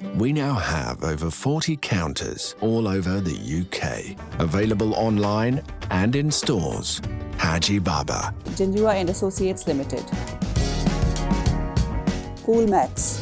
We now have over 40 counters all over the UK, available online and in stores. Haji Baba. Janjua and Associates Limited. Coolmax.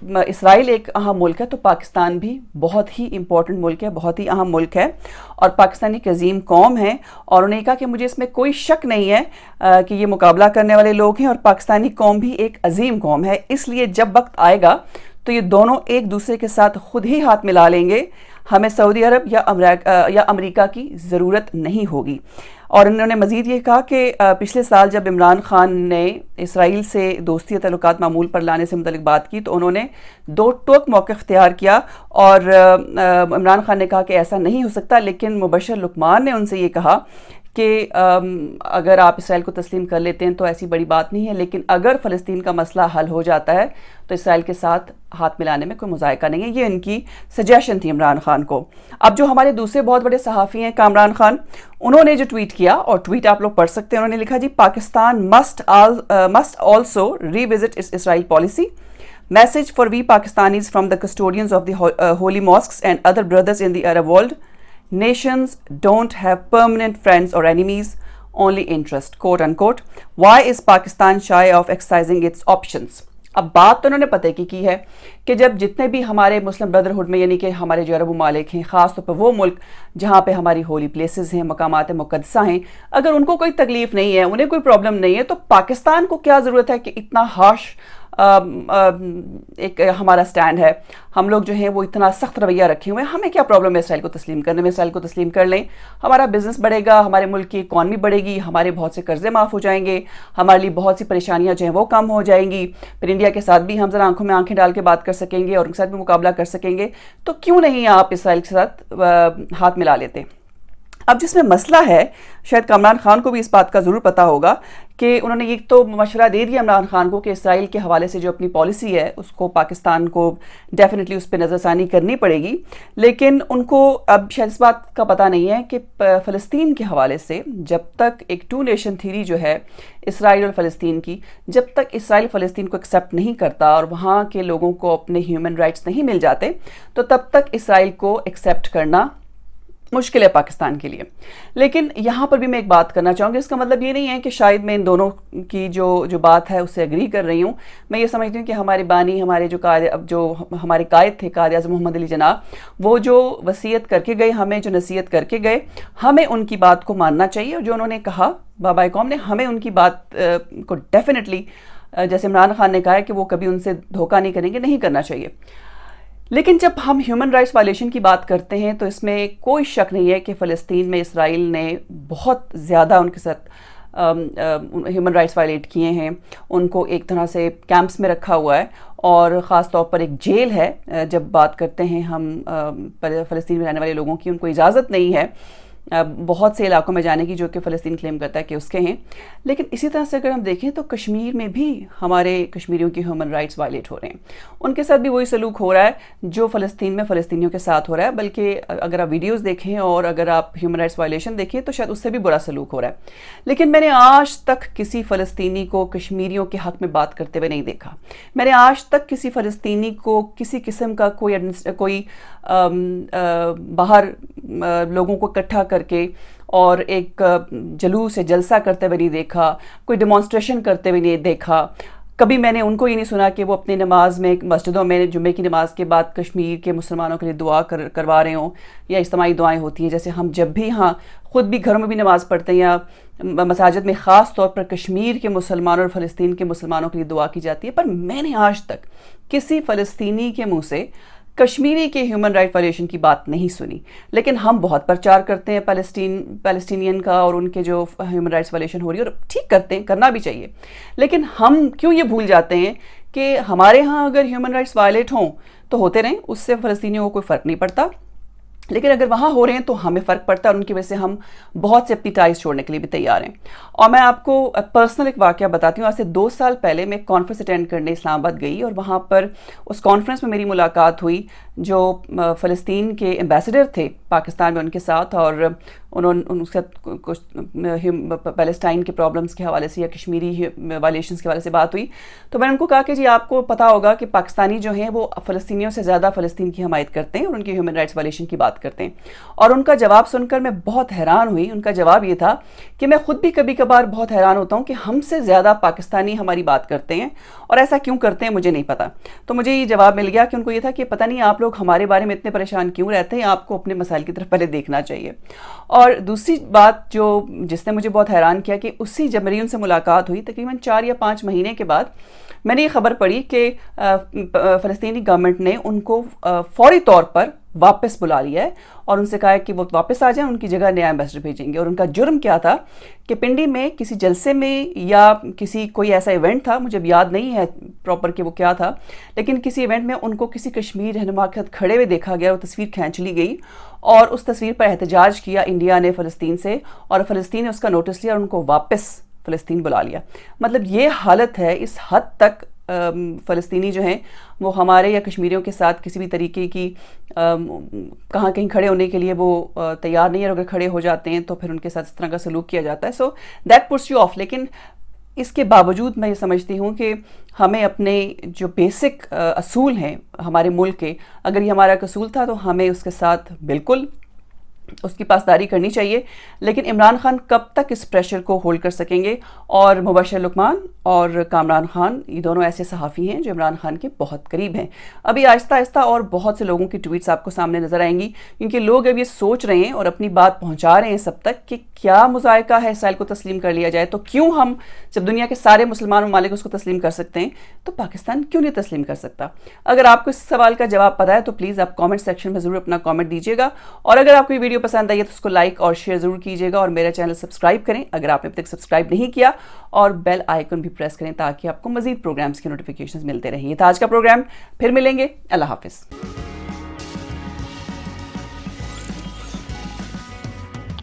اسرائیل ایک اہم ملک ہے تو پاکستان بھی بہت ہی important ملک ہے, بہت ہی اہم ملک ہے, اور پاکستانی ایک عظیم قوم ہے. اور انہوں نے کہا کہ مجھے اس میں کوئی شک نہیں ہے کہ یہ مقابلہ کرنے والے لوگ ہیں, اور پاکستانی قوم بھی ایک عظیم قوم ہے, اس لیے جب وقت آئے گا تو یہ دونوں ایک دوسرے کے ساتھ خود ہی ہاتھ ملا لیں گے, ہمیں سعودی عرب یا امریکہ کی ضرورت نہیں ہوگی. اور انہوں نے مزید یہ کہا کہ پچھلے سال جب عمران خان نے اسرائیل سے دوستی تعلقات معمول پر لانے سے متعلق بات کی تو انہوں نے دو ٹوک موقع اختیار کیا, اور عمران خان نے کہا کہ ایسا نہیں ہو سکتا, لیکن مبشر لقمان نے ان سے یہ کہا کہ اگر آپ اسرائیل کو تسلیم کر لیتے ہیں تو ایسی بڑی بات نہیں ہے, لیکن اگر فلسطین کا مسئلہ حل ہو جاتا ہے تو اسرائیل کے ساتھ ہاتھ ملانے میں کوئی مذائقہ نہیں ہے. یہ ان کی سجیشن تھی عمران خان کو. اب جو ہمارے دوسرے بہت بڑے صحافی ہیں کامران خان, انہوں نے جو ٹویٹ کیا, اور ٹویٹ آپ لوگ پڑھ سکتے ہیں, انہوں نے لکھا جی Pakistan must also revisit its Israel policy. Message for we Pakistanis from the custodians of the holy mosques and other brothers in the Arab world. Nations don't have permanent friends or enemies, only interest, quote unquote. Why is Pakistan shy of exercising its options? اب بات تو انہوں نے پتہ کی ہے کہ جب جتنے بھی ہمارے مسلم بردرہڈ میں, یعنی کہ ہمارے جو عرب ممالک ہیں, خاص طور پر وہ ملک جہاں پہ ہماری ہولی پلیسز ہیں, مقامات مقدسہ ہیں, اگر ان کو کوئی تکلیف نہیں ہے, انہیں کوئی پرابلم نہیں ہے, تو پاکستان کو کیا ضرورت ہے کہ اتنا ہارش ایک ہمارا سٹینڈ ہے. ہم لوگ جو ہیں وہ اتنا سخت رویہ رکھے ہوئے ہیں, ہمیں کیا پرابلم ہے اسرائیل کو تسلیم کرنے میں؟ اسرائیل کو تسلیم کر لیں, ہمارا بزنس بڑھے گا, ہمارے ملک کی اکانومی بڑھے گی, ہمارے بہت سے قرضے معاف ہو جائیں گے, ہمارے لیے بہت سی پریشانیاں جو ہیں وہ کم ہو جائیں گی, پھر انڈیا کے ساتھ بھی ہم ذرا آنکھوں میں آنکھیں ڈال کے بات کر سکیں گے اور ان کے ساتھ بھی مقابلہ کر سکیں گے. تو کیوں نہیں آپ اسرائیل کے ساتھ ہاتھ ملا لیتے؟ اب جس میں مسئلہ ہے, شاید کامران خان کو بھی اس بات کا ضرور پتہ ہوگا کہ انہوں نے یہ تو مشورہ دے دیا عمران خان کو کہ اسرائیل کے حوالے سے جو اپنی پالیسی ہے اس کو پاکستان کو ڈیفینیٹلی اس پہ نظر ثانی کرنی پڑے گی, لیکن ان کو اب شاید اس بات کا پتہ نہیں ہے کہ فلسطین کے حوالے سے جب تک ایک ٹو نیشن تھیوری جو ہے اسرائیل اور فلسطین کی, جب تک اسرائیل فلسطین کو ایکسیپٹ نہیں کرتا اور وہاں کے لوگوں کو اپنے ہیومن رائٹس نہیں مل جاتے, تو تب تک اسرائیل کو ایکسیپٹ کرنا مشکل ہے پاکستان کے لیے. لیکن یہاں پر بھی میں ایک بات کرنا چاہوں گی, اس کا مطلب یہ نہیں ہے کہ شاید میں ان دونوں کی جو بات ہے اس سے اگری کر رہی ہوں. میں یہ سمجھتی ہوں کہ ہمارے بانی, ہمارے جو ہمارے قائد تھے قائد اعظم محمد علی جناح, وہ جو وصیت کر کے گئے, ہمیں جو نصیحت کر کے گئے, ہمیں ان کی بات کو ماننا چاہیے. اور جو انہوں نے کہا بابا قوم نے, ہمیں ان کی بات کو ڈیفینیٹلی, جیسے عمران خان نے کہا ہے کہ وہ کبھی ان سے دھوکہ نہیں کریں گے, نہیں کرنا چاہیے. لیکن جب ہم ہیومن رائٹس وائلیشن کی بات کرتے ہیں تو اس میں کوئی شک نہیں ہے کہ فلسطین میں اسرائیل نے بہت زیادہ ان کے ساتھ ہیومن رائٹس وائلیٹ کیے ہیں. ان کو ایک طرح سے کیمپس میں رکھا ہوا ہے, اور خاص طور پر ایک جیل ہے. جب بات کرتے ہیں ہم فلسطین میں رہنے والے لوگوں کی, ان کو اجازت نہیں ہے بہت سے علاقوں میں جانے کی جو کہ فلسطین کلیم کرتا ہے کہ اس کے ہیں. لیکن اسی طرح سے اگر ہم دیکھیں تو کشمیر میں بھی ہمارے کشمیریوں کی ہیومن رائٹس وائلیٹ ہو رہے ہیں. ان کے ساتھ بھی وہی سلوک ہو رہا ہے جو فلسطین میں فلسطینیوں کے ساتھ ہو رہا ہے, بلکہ اگر آپ ویڈیوز دیکھیں اور اگر آپ ہیومن رائٹس وائلیشن دیکھیں تو شاید اس سے بھی برا سلوک ہو رہا ہے. لیکن میں نے آج تک کسی فلسطینی کو کشمیریوں کے حق میں بات کرتے ہوئے نہیں دیکھا. میں نے آج تک کسی فلسطینی کو کسی قسم کا کوئی باہر لوگوں کو اکٹھا کر کے اور ایک جلوس سے جلسہ کرتے ہوئے نہیں دیکھا, کوئی ڈیمانسٹریشن کرتے ہوئے نہیں دیکھا. کبھی میں نے ان کو یہ نہیں سنا کہ وہ اپنی نماز میں مسجدوں میں جمعے کی نماز کے بعد کشمیر کے مسلمانوں کے لیے دعا کروا رہے ہوں, یا اجتماعی دعائیں ہوتی ہیں جیسے ہم جب بھی ہاں خود بھی گھروں میں بھی نماز پڑھتے ہیں یا مساجد میں خاص طور پر کشمیر کے مسلمانوں اور فلسطین کے مسلمانوں کے لیے دعا کی جاتی ہے. پر میں نے آج تک کسی فلسطینی کے منہ سے کشمیری کے ہیومن رائٹ وائلیشن کی بات نہیں سنی. لیکن ہم بہت پرچار کرتے ہیں پیلسٹینین کا اور ان کے جو ہیومن رائٹس وائلیشن ہو رہی ہے, اور ٹھیک کرتے ہیں, کرنا بھی چاہیے. لیکن ہم کیوں یہ بھول جاتے ہیں کہ ہمارے ہاں اگر ہیومن رائٹس وائلیٹ ہوں تو ہوتے رہیں, اس سے فلسطینیوں کو کوئی فرق نہیں پڑتا. لیکن اگر وہاں ہو رہے ہیں تو ہمیں فرق پڑتا ہے, اور ان کی وجہ سے ہم بہت سے اپنی ٹائز چھوڑنے کے لیے بھی تیار ہیں. اور میں آپ کو پرسنل ایک واقعہ بتاتی ہوں. آج سے 2 سال پہلے میں ایک کانفرنس اٹینڈ کرنے اسلام آباد گئی, اور وہاں پر اس کانفرنس میں میری ملاقات ہوئی جو فلسطین کے ایمبیسڈر تھے پاکستان میں ان کے ساتھ، اور انہوں ان کے ساتھ کچھ پیلسٹائن کے پرابلمس کے حوالے سے یا کشمیری وائلیشنس کے حوالے سے بات ہوئی، تو میں نے ان کو کہا کہ جی آپ کو پتہ ہوگا کہ پاکستانی جو ہیں وہ فلسطینیوں سے زیادہ فلسطین کی حمایت کرتے ہیں اور ان کی ہیومن رائٹس وائلیشن کی بات کرتے ہیں. اور ان کا جواب سن کر میں بہت حیران ہوئی. ان کا جواب یہ تھا کہ میں خود بھی کبھی کبھار بہت حیران ہوتا ہوں کہ ہم سے زیادہ پاکستانی ہماری بات کرتے ہیں، اور ایسا کیوں کرتے ہیں مجھے نہیں پتا. تو مجھے یہ جواب مل گیا کہ ان کو یہ تھا کہ پتہ نہیں آپ لوگ ہمارے بارے میں اتنے پریشان کیوں رہتے ہیں، آپ کو اپنے مسائل کی طرف پہلے دیکھنا چاہیے. اور دوسری بات جس نے مجھے بہت حیران کیا کہ جب میری ان سے ملاقات ہوئی تقریباً 4 یا 5 مہینے کے بعد میں نے یہ خبر پڑھی کہ فلسطینی گورنمنٹ نے ان کو فوری طور پر واپس بلا لیا ہے اور ان سے کہا ہے کہ وہ واپس آ جائیں، ان کی جگہ نیا ایمبیسڈر بھیجیں گے. اور ان کا جرم کیا تھا کہ پنڈی میں کسی جلسے میں یا کوئی ایسا ایونٹ تھا، مجھے یاد نہیں ہے پراپر کہ وہ کیا تھا، لیکن کسی ایونٹ میں ان کو کسی کشمیر رہنما کے ساتھ کھڑے ہوئے دیکھا گیا، وہ تصویر کھینچ لی گئی اور اس تصویر پر احتجاج کیا انڈیا نے فلسطین سے، اور فلسطین نے اس کا نوٹس لیا اور ان کو واپس فلسطین بلا لیا. مطلب یہ حالت ہے، اس حد تک فلسطینی جو ہیں وہ ہمارے یا کشمیریوں کے ساتھ کسی بھی طریقے کی کہاں کہیں کھڑے ہونے کے لیے وہ تیار نہیں ہے، اور اگر کھڑے ہو جاتے ہیں تو پھر ان کے ساتھ اس طرح کا سلوک کیا جاتا ہے. So that puts you of. لیکن اس کے باوجود میں یہ سمجھتی ہوں کہ ہمیں اپنے جو بیسک اصول ہیں ہمارے ملک کے، اگر یہ ہمارا ایک اصول تھا تو ہمیں اس کے ساتھ بالکل اس کی پاسداری کرنی چاہیے. لیکن عمران خان کب تک اس پریشر کو ہولڈ کر سکیں گے؟ اور مبشر لقمان اور کامران خان یہ دونوں ایسے صحافی ہیں جو عمران خان کے بہت قریب ہیں. ابھی آہستہ آہستہ اور بہت سے لوگوں کی ٹویٹس آپ کو سامنے نظر آئیں گی، کیونکہ لوگ اب یہ سوچ رہے ہیں اور اپنی بات پہنچا رہے ہیں سب تک کہ کیا مذائقہ ہے اسرائیل کو تسلیم کر لیا جائے، تو کیوں ہم جب دنیا کے سارے مسلمان ممالک اس کو تسلیم کر سکتے ہیں تو پاکستان کیوں نہیں تسلیم کر سکتا؟ اگر آپ کو اس سوال کا جواب پتہ ہے تو پلیز آپ کامنٹ سیکشن میں ضرور اپنا کامنٹ دیجیے گا، اور اگر آپ کو یہ ویڈیو پسند آئی ہے تو اس کو لائک اور شیئر ضرور کیجیے گا، اور میرا چینل سبسکرائب کریں اگر آپ نے اب تک سبسکرائب نہیں کیا، اور بیل آئیکن بھی پریس کریں تاکہ آپ کو مزید پروگرامز کے نوٹیفیکیشنز ملتے رہیں. یہ تھا آج کا پروگرام، پھر ملیں گے. اللہ حافظ.